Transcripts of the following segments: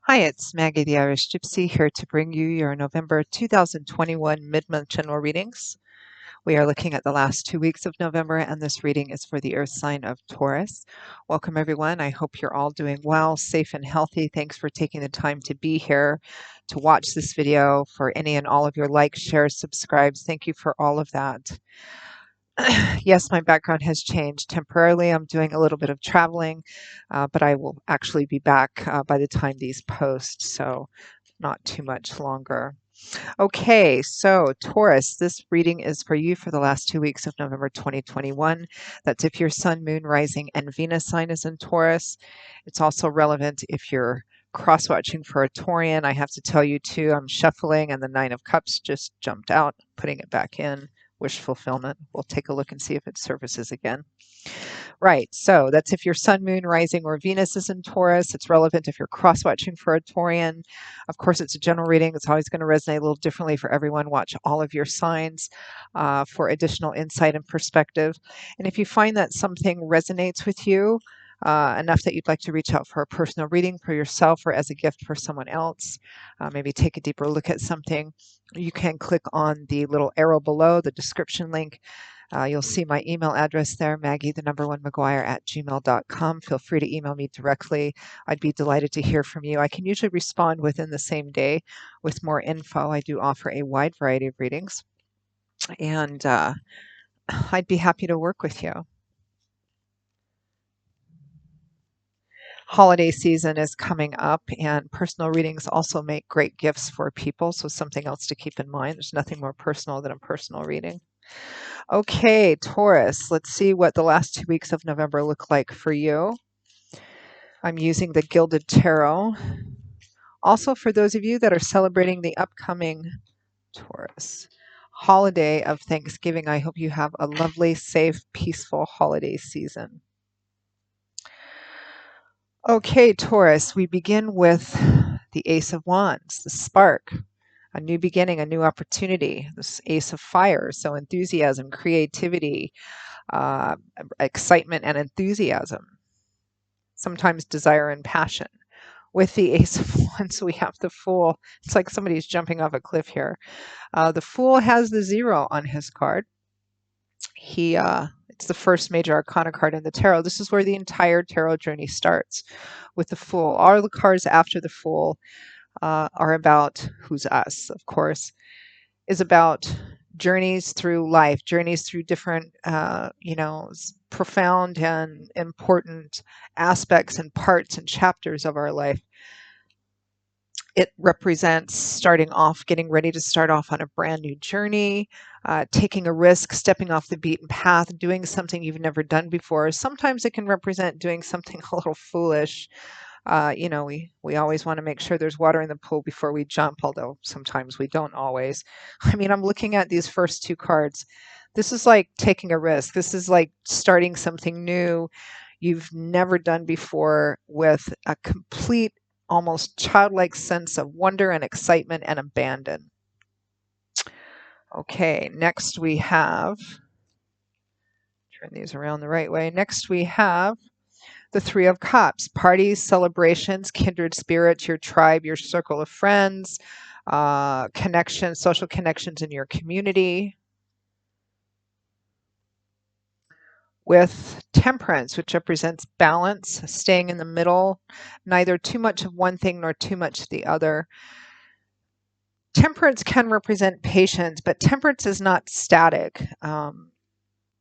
Hi, it's Maggie the Irish Gypsy here to bring you your November 2021 mid-month general readings. We are looking at the last 2 weeks of November, and this reading is for the earth sign of Taurus. Welcome, everyone. I hope you're all doing well, safe, and healthy. Thanks for taking the time to be here to watch this video. For any and all of your likes, shares, subscribes, thank you for all of that. Yes, my background has changed temporarily. I'm doing a little bit of traveling, but I will actually be back by the time these post, so not too much longer. Okay, so Taurus, this reading is for you for the last 2 weeks of November 2021. That's if your Sun, Moon, Rising, and Venus sign is in Taurus. It's also relevant if you're cross-watching for a Taurian. I have to tell you too, I'm shuffling and the Nine of Cups just jumped out, putting it back in. Wish fulfillment. We'll take a look and see if it surfaces again. Right, so that's if your Sun, Moon, Rising, or Venus is in Taurus. It's relevant if you're cross-watching for a Taurian. Of course, it's a general reading. It's always going to resonate a little differently for everyone. Watch all of your signs for additional insight and perspective. And if you find that something resonates with you enough that you'd like to reach out for a personal reading for yourself or as a gift for someone else, maybe take a deeper look at something, you can click on the little arrow below, the description link. You'll see my email address there, Maggie1McGuire@gmail.com. Feel free to email me directly. I'd be delighted to hear from you. I can usually respond within the same day with more info. I do offer a wide variety of readings, and I'd be happy to work with you. Holiday season is coming up, and personal readings also make great gifts for people, so something else to keep in mind. There's nothing more personal than a personal reading. Okay, Taurus, let's see what the last 2 weeks of November look like for you. I'm using the Gilded Tarot. Also, for those of you that are celebrating the upcoming Taurus holiday of Thanksgiving, I hope you have a lovely, safe, peaceful holiday season. Okay, Taurus, we begin with the Ace of Wands, the spark, a new beginning, a new opportunity, this Ace of Fire, so enthusiasm, creativity, excitement and enthusiasm, sometimes desire and passion. With the Ace of Wands, we have the Fool. It's like somebody's jumping off a cliff here. The Fool has the 0 on his card. It's the first major arcana card in the tarot. This is where the entire tarot journey starts, with the Fool. All the cards after the Fool are about who's us, of course, is about journeys through life, journeys through different, profound and important aspects and parts and chapters of our life. It represents starting off, getting ready to start off on a brand new journey, taking a risk, stepping off the beaten path, doing something you've never done before. Sometimes it can represent doing something a little foolish. We always want to make sure there's water in the pool before we jump, although sometimes we don't always. I mean, I'm looking at these first 2 cards. This is like taking a risk. This is like starting something new you've never done before with a complete, almost childlike sense of wonder and excitement and abandon. Okay, next we have, turn these around the right way. Next we have the 3 of Cups, parties, celebrations, kindred spirits, your tribe, your circle of friends, connections, social connections in your community. With Temperance, which represents balance, staying in the middle, neither too much of one thing nor too much of the other. Temperance can represent patience, but temperance is not static.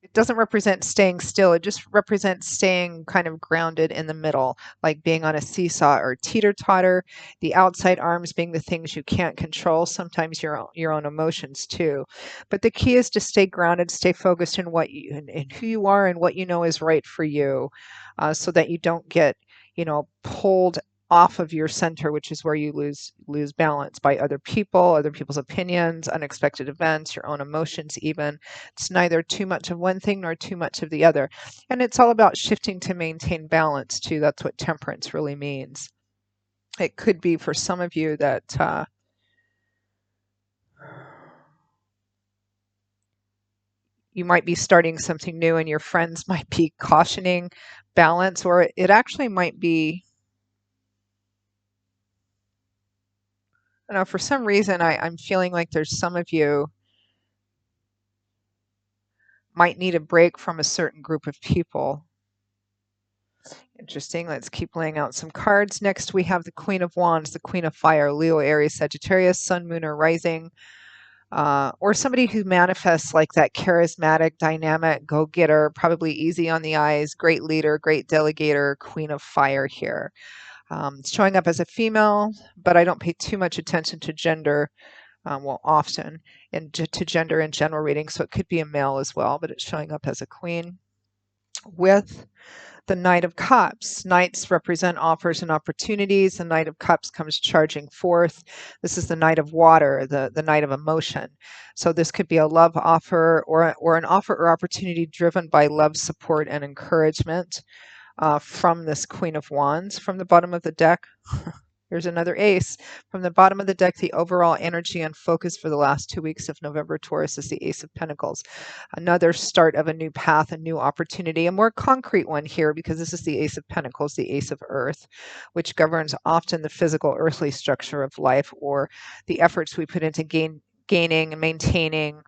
It doesn't represent staying still. It just represents staying kind of grounded in the middle, like being on a seesaw or teeter-totter, the outside arms being the things you can't control, sometimes your own emotions too. But the key is to stay grounded, stay focused in in who you are and what you know is right for you, so that you don't get, pulled off of your center, which is where you lose balance by other people's opinions, unexpected events, your own emotions even. It's neither too much of one thing nor too much of the other. And it's all about shifting to maintain balance too. That's what temperance really means. It could be for some of you that you might be starting something new and your friends might be cautioning balance, or it actually might be I don't know, for some reason, I'm feeling like there's some of you might need a break from a certain group of people. Interesting. Let's keep laying out some cards. Next, we have the Queen of Wands, the Queen of Fire, Leo, Aries, Sagittarius, Sun, Moon, or Rising, or somebody who manifests like that charismatic, dynamic, go-getter, probably easy on the eyes, great leader, great delegator, Queen of Fire here. It's showing up as a female, but I don't pay too much attention to gender, well, often, and to gender in general reading, so it could be a male as well, but it's showing up as a queen. With the Knight of Cups. Knights represent offers and opportunities. The Knight of Cups comes charging forth. This is the Knight of Water, the Knight of Emotion. So this could be a love offer or an offer or opportunity driven by love, support, and encouragement from this Queen of Wands. From the bottom of the deck, here's another ace. From the bottom of the deck, the overall energy and focus for the last 2 weeks of November, Taurus, is the Ace of Pentacles. Another start of a new path, a new opportunity, a more concrete one here because this is the Ace of Pentacles, the Ace of Earth, which governs often the physical earthly structure of life or the efforts we put into gaining and maintaining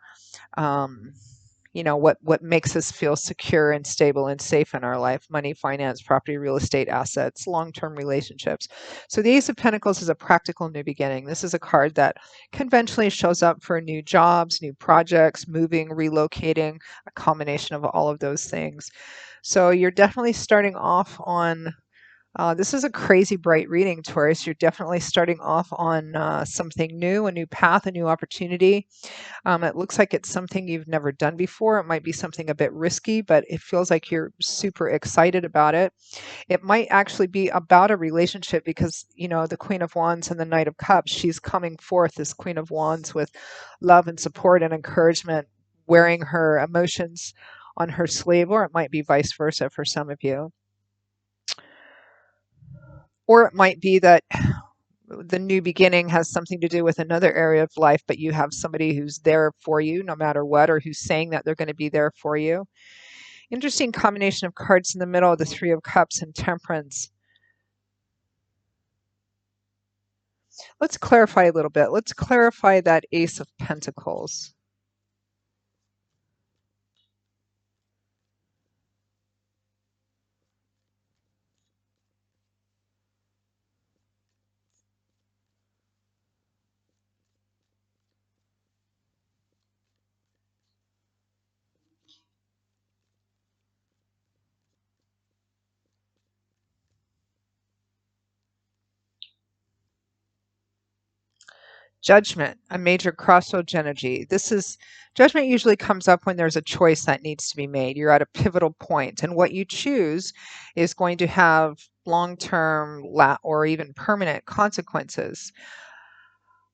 what makes us feel secure and stable and safe in our life: money, finance, property, real estate, assets, long-term relationships. So the Ace of Pentacles is a practical new beginning. This is a card that conventionally shows up for new jobs, new projects, moving, relocating, a combination of all of those things. So you're definitely starting off on this is a crazy bright reading, Taurus. You're definitely starting off on something new, a new path, a new opportunity. It looks like it's something you've never done before. It might be something a bit risky, but it feels like you're super excited about it. It might actually be about a relationship because, the Queen of Wands and the Knight of Cups, she's coming forth, this Queen of Wands, with love and support and encouragement, wearing her emotions on her sleeve, or it might be vice versa for some of you. Or it might be that the new beginning has something to do with another area of life, but you have somebody who's there for you no matter what, or who's saying that they're going to be there for you. Interesting combination of cards in the middle, the Three of Cups and Temperance. Let's clarify a little bit. Let's clarify that Ace of Pentacles. Judgment, a major crossroads energy. Judgment usually comes up when there's a choice that needs to be made. You're at a pivotal point, and what you choose is going to have long-term or even permanent consequences.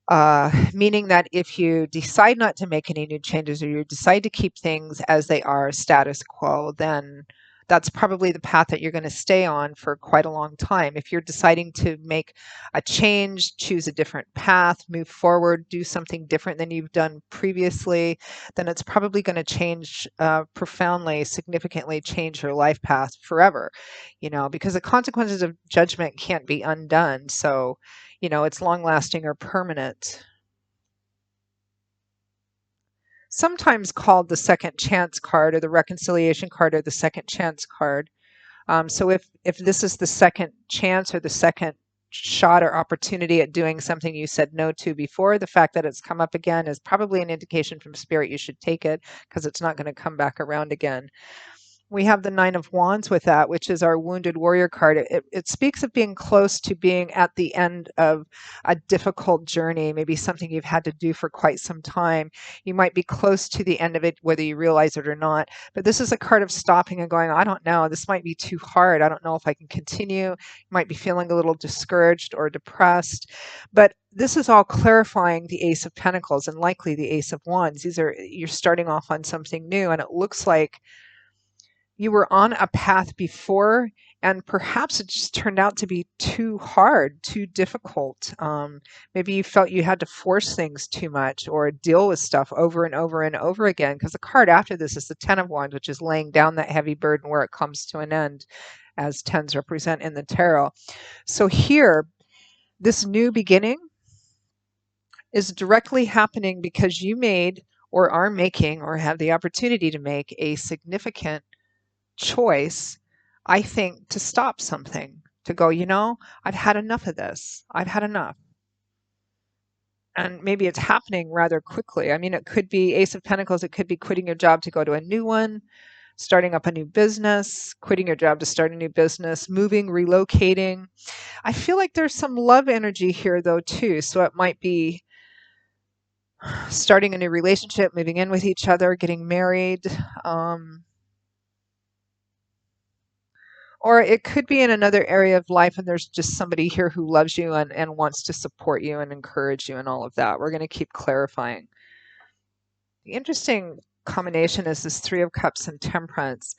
Meaning that if you decide not to make any new changes or you decide to keep things as they are, status quo, then that's probably the path that you're going to stay on for quite a long time. If you're deciding to make a change, choose a different path, move forward, do something different than you've done previously, then it's probably going to change profoundly, significantly change your life path forever, because the consequences of judgment can't be undone. So, it's long lasting or permanent. Sometimes called the second chance card or the reconciliation card or the second chance card. So if this is the second chance or the second shot or opportunity at doing something you said no to before, the fact that it's come up again is probably an indication from Spirit you should take it because it's not going to come back around again. We have the Nine of Wands with that, which is our Wounded Warrior card. It speaks of being close to being at the end of a difficult journey, maybe something you've had to do for quite some time. You might be close to the end of it, whether you realize it or not. But this is a card of stopping and going, I don't know, this might be too hard. I don't know if I can continue. You might be feeling a little discouraged or depressed. But this is all clarifying the Ace of Pentacles and likely the Ace of Wands. You're starting off on something new, and it looks like you were on a path before, and perhaps it just turned out to be too hard, too difficult. Maybe you felt you had to force things too much or deal with stuff over and over and over again, because the card after this is the Ten of Wands, which is laying down that heavy burden where it comes to an end, as tens represent in the tarot. So here, this new beginning is directly happening because you made or are making or have the opportunity to make a significant choice, I think, to stop something, to go, I've had enough of this. I've had enough. And maybe it's happening rather quickly. I mean, it could be Ace of Pentacles. It could be quitting your job to go to a new one, starting up a new business, quitting your job to start a new business, moving, relocating. I feel like there's some love energy here, though, too. So it might be starting a new relationship, moving in with each other, getting married. Or it could be in another area of life and there's just somebody here who loves you and wants to support you and encourage you and all of that. We're going to keep clarifying. The interesting combination is this Three of Cups and Temperance.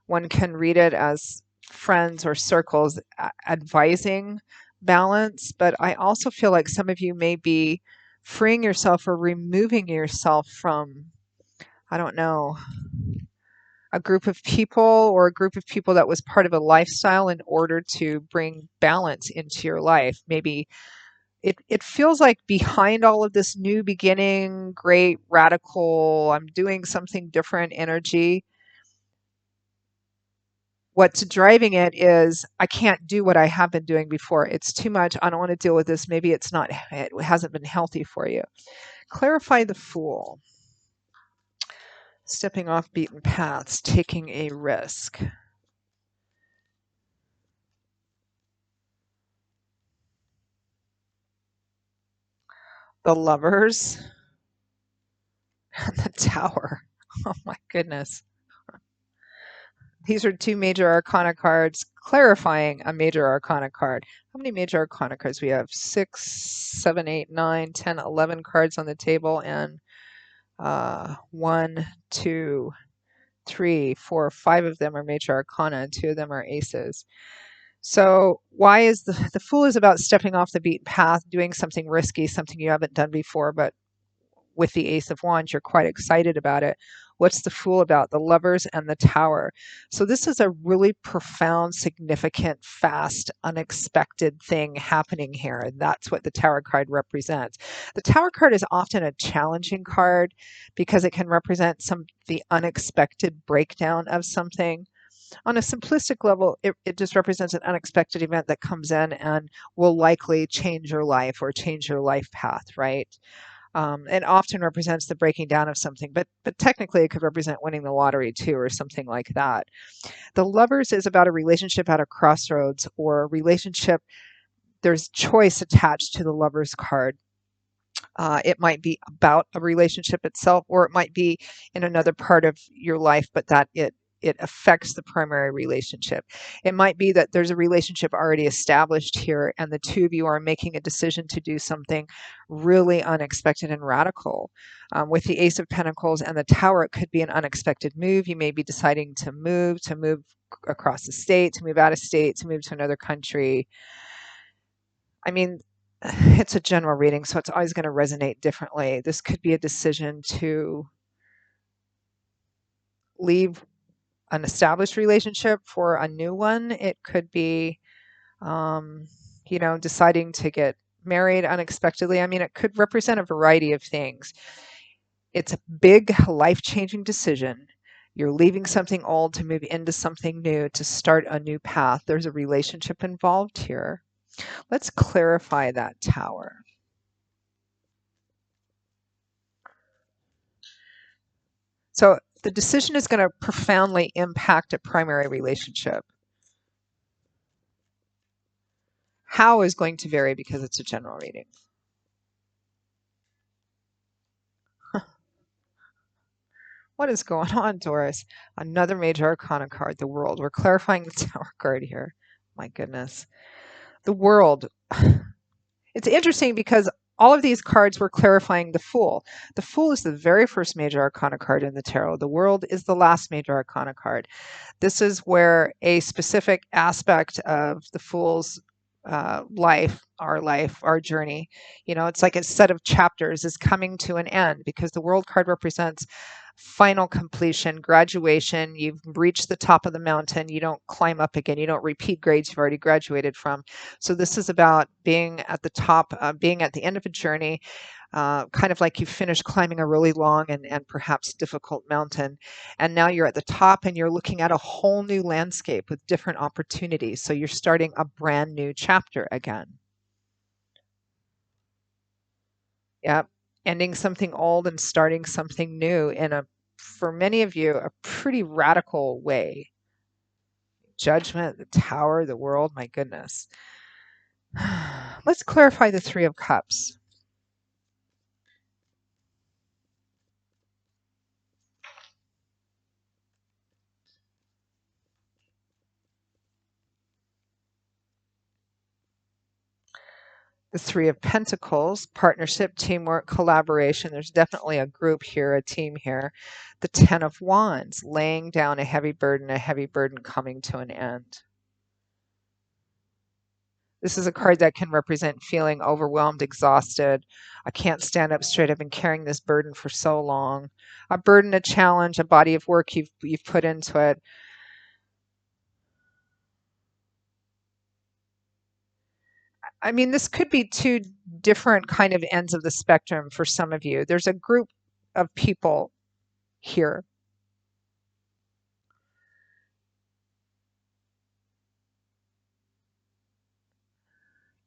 One can read it as friends or circles advising balance, but I also feel like some of you may be freeing yourself or removing yourself from, I don't know, a group of people or a group of people that was part of a lifestyle in order to bring balance into your life. Maybe it feels like behind all of this new beginning, great, radical, I'm doing something different energy, what's driving it is I can't do what I have been doing before. It's too much. I don't want to deal with this. Maybe it hasn't been healthy for you. Clarify the Fool. Stepping off beaten paths, taking a risk. The Lovers and the Tower. Oh my goodness. These are two major arcana cards clarifying a major arcana card. How many major arcana cards we have? 6, 7, 8, 9, 10, 11 cards on the table, and 1, 2, 3, 4, 5 of them are major arcana and 2 of them are aces. So why is the Fool is about stepping off the beaten path, doing something risky, something you haven't done before, but with the Ace of Wands, you're quite excited about it. What's the Fool about? The Lovers and the Tower. So this is a really profound, significant, fast, unexpected thing happening here. And that's what the Tower card represents. The Tower card is often a challenging card because it can represent the unexpected breakdown of something. On a simplistic level, it just represents an unexpected event that comes in and will likely change your life or change your life path, right? And often represents the breaking down of something, but technically it could represent winning the lottery too, or something like that. The Lovers is about a relationship at a crossroads, or a relationship. There's choice attached to the Lovers card. It might be about a relationship itself, or it might be in another part of your life, but that it affects the primary relationship. It might be that there's a relationship already established here, and the two of you are making a decision to do something really unexpected and radical. With the Ace of Pentacles and the Tower, it could be an unexpected move. You may be deciding to move across the state, to move out of state, to move to another country. I mean, it's a general reading, so it's always going to resonate differently. This could be a decision to leave an established relationship for a new one. It could be, deciding to get married unexpectedly. I mean, it could represent a variety of things. It's a big, life-changing decision. You're leaving something old to move into something new, to start a new path. There's a relationship involved here. Let's clarify that Tower. So the decision is going to profoundly impact a primary relationship. How is going to vary because it's a general reading. What is going on, Taurus? Another major arcana card, the World. We're clarifying the Tower card here. My goodness. The World. It's interesting because all of these cards were clarifying the Fool. The Fool is the very first major arcana card in the tarot. The World is the last major arcana card. This is where a specific aspect of the Fool's life, our journey, it's like a set of chapters is coming to an end, because the World card represents final completion, graduation. You've reached the top of the mountain. You don't climb up again. You don't repeat grades you've already graduated from. So this is about being at the top, being at the end of a journey, kind of like you finished climbing a really long and perhaps difficult mountain. And now you're at the top and you're looking at a whole new landscape with different opportunities. So you're starting a brand new chapter again. Yep. Ending something old and starting something new in a, for many of you, a pretty radical way. Judgment, the Tower, the World, my goodness. Let's clarify the Three of Cups. The Three of Pentacles, partnership, teamwork, collaboration. There's definitely a group here, a team here. The Ten of Wands, laying down a heavy burden coming to an end. This is a card that can represent feeling overwhelmed, exhausted. I can't stand up straight. I've been carrying this burden for so long. A burden, a challenge, a body of work you've put into it. I mean, this could be two different kind of ends of the spectrum for some of you. There's a group of people here.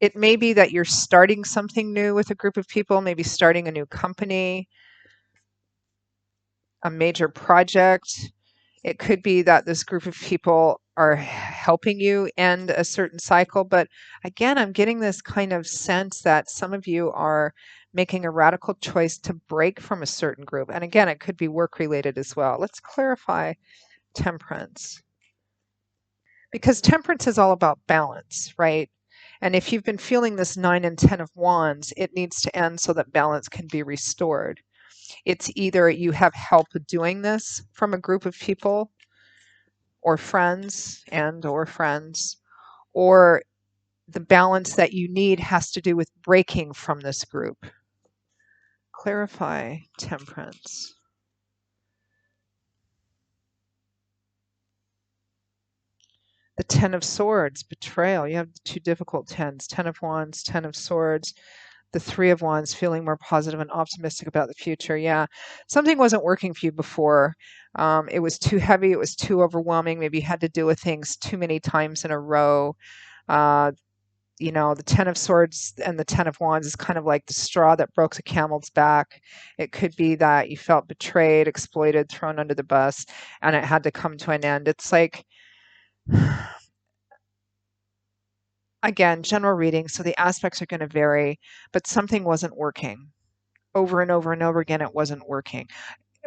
It may be that you're starting something new with a group of people, maybe starting a new company, a major project. It could be that this group of people are helping you end a certain cycle. But again, I'm getting this kind of sense that some of you are making a radical choice to break from a certain group. And again, it could be work related as well. Let's clarify Temperance. Because Temperance is all about balance, right? And if you've been feeling this 9 and 10 of Wands, it needs to end so that balance can be restored. It's either you have help doing this from a group of people or friends or friends, or the balance that you need has to do with breaking from this group. Clarify Temperance. The Ten of Swords, betrayal. You have the two difficult tens, Ten of Wands, Ten of Swords. The Three of Wands, feeling more positive and optimistic about the future. Yeah, something wasn't working for you before. It was too heavy. It was too overwhelming. Maybe you had to deal with things too many times in a row. You know, the Ten of Swords and the Ten of Wands is kind of like the straw that broke the camel's back. It could be that you felt betrayed, exploited, thrown under the bus, and it had to come to an end. It's like, again, general reading, so the aspects are going to vary, but something wasn't working. Over and over and over again, it wasn't working.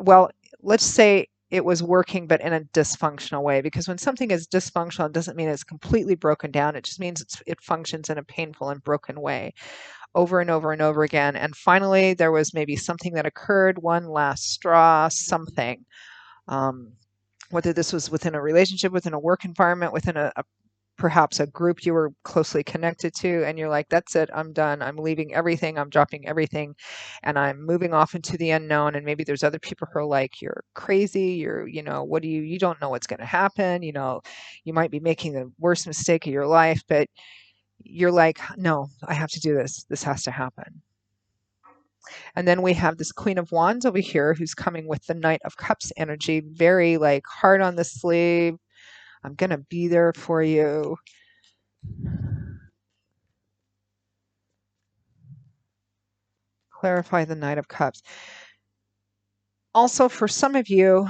Well, let's say it was working, but in a dysfunctional way, because when something is dysfunctional, it doesn't mean it's completely broken down. It just means it functions in a painful and broken way over and over and over again. And finally, there was maybe something that occurred, one last straw, something. Whether this was within a relationship, within a work environment, within perhaps a group you were closely connected to, and you're like, that's it, I'm done, I'm leaving everything, I'm dropping everything, and I'm moving off into the unknown. And maybe there's other people who are like, you're crazy, what do you don't know what's going to happen, you might be making the worst mistake of your life, but you're like, no, I have to do this has to happen. And then we have this Queen of Wands over here who's coming with the Knight of Cups energy, very like hard on the sleeve. I'm going to be there for you. Clarify the Knight of Cups. Also, for some of you,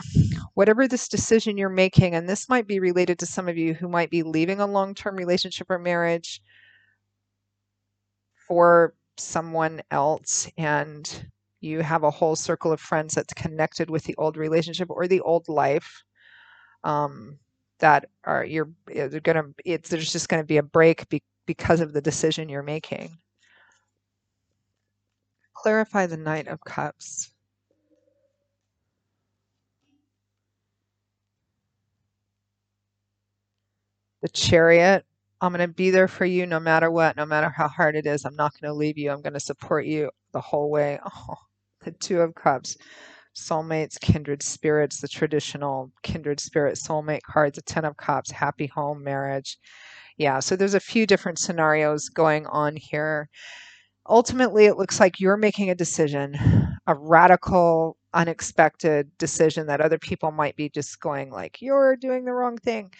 whatever this decision you're making, and this might be related to some of you who might be leaving a long-term relationship or marriage for someone else, and you have a whole circle of friends that's connected with the old relationship or the old life, that are there's just gonna be a break because of the decision you're making. Clarify the Knight of Cups. The Chariot. I'm going to be there for you no matter what, no matter how hard it is. I'm not going to leave you. I'm going to support you the whole way. Oh, the Two of Cups. soulmates, kindred spirits, the traditional kindred spirit soulmate cards, the Ten of Cups, happy home, marriage. Yeah, so there's a few different scenarios going on here. Ultimately, it looks like you're making a decision, a radical, unexpected decision that other people might be just going like, you're doing the wrong thing.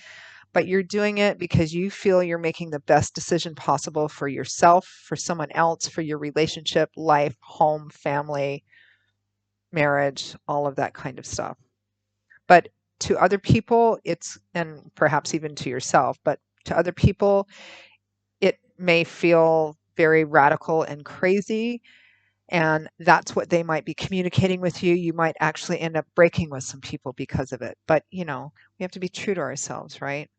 But you're doing it because you feel you're making the best decision possible for yourself, for someone else, for your relationship, life, home, family, marriage, all of that kind of stuff. But to other people, and perhaps even to yourself, but to other people, it may feel very radical and crazy. And that's what they might be communicating with you. You might actually end up breaking with some people because of it. But, we have to be true to ourselves, right?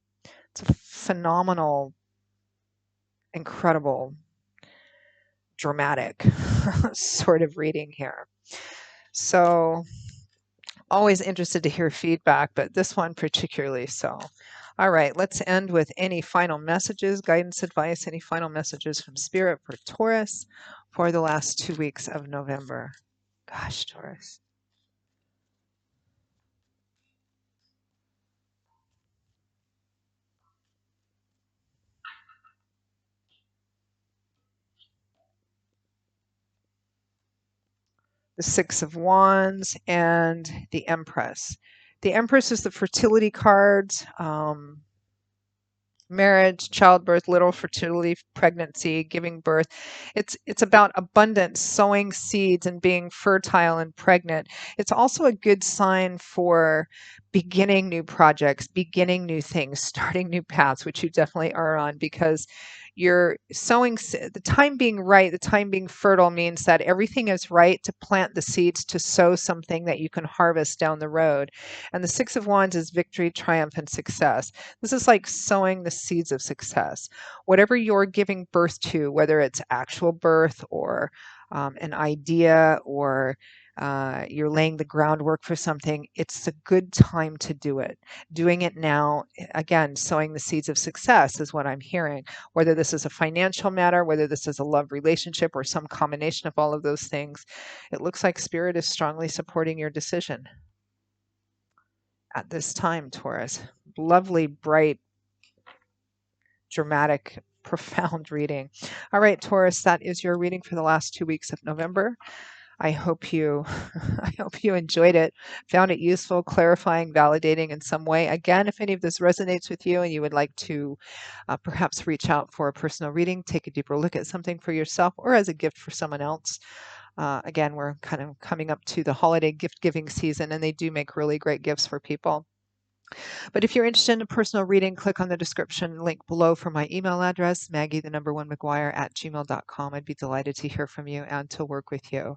It's a phenomenal, incredible, dramatic sort of reading here. So, always interested to hear feedback, but this one particularly so. All right, let's end with any final messages, guidance, advice, any final messages from Spirit for Taurus for the last 2 weeks of November. Gosh, Taurus. The Six of Wands and the Empress. The Empress is the fertility cards. Marriage, childbirth, little fertility, pregnancy, giving birth. It's about abundance, sowing seeds and being fertile and pregnant. It's also a good sign for beginning new projects, beginning new things, starting new paths, which you definitely are on, because you're sowing the time being right, the time being fertile means that everything is right to plant the seeds to sow something that you can harvest down the road. And the Six of Wands is victory, triumph, and success. This is like sowing the seeds of success. Whatever you're giving birth to, whether it's actual birth or an idea or you're laying the groundwork for something, it's a good time to do it. Doing it now, again, sowing the seeds of success is what I'm hearing. Whether this is a financial matter, whether this is a love relationship, or some combination of all of those things, it looks like Spirit is strongly supporting your decision at this time, Taurus. Lovely, bright, dramatic, profound reading. All right, Taurus, that is your reading for the last 2 weeks of November. I hope you I hope you enjoyed it, found it useful, clarifying, validating in some way. Again, if any of this resonates with you and you would like to perhaps reach out for a personal reading, take a deeper look at something for yourself or as a gift for someone else. Again, we're kind of coming up to the holiday gift giving season, and they do make really great gifts for people. But if you're interested in a personal reading, click on the description link below for my email address, Maggie1McGuire@gmail.com. I'd be delighted to hear from you and to work with you.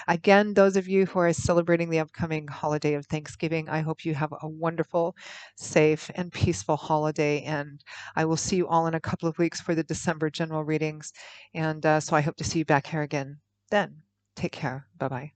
Again, those of you who are celebrating the upcoming holiday of Thanksgiving, I hope you have a wonderful, safe, and peaceful holiday. And I will see you all in a couple of weeks for the December general readings. And so I hope to see you back here again then. Take care. Bye-bye.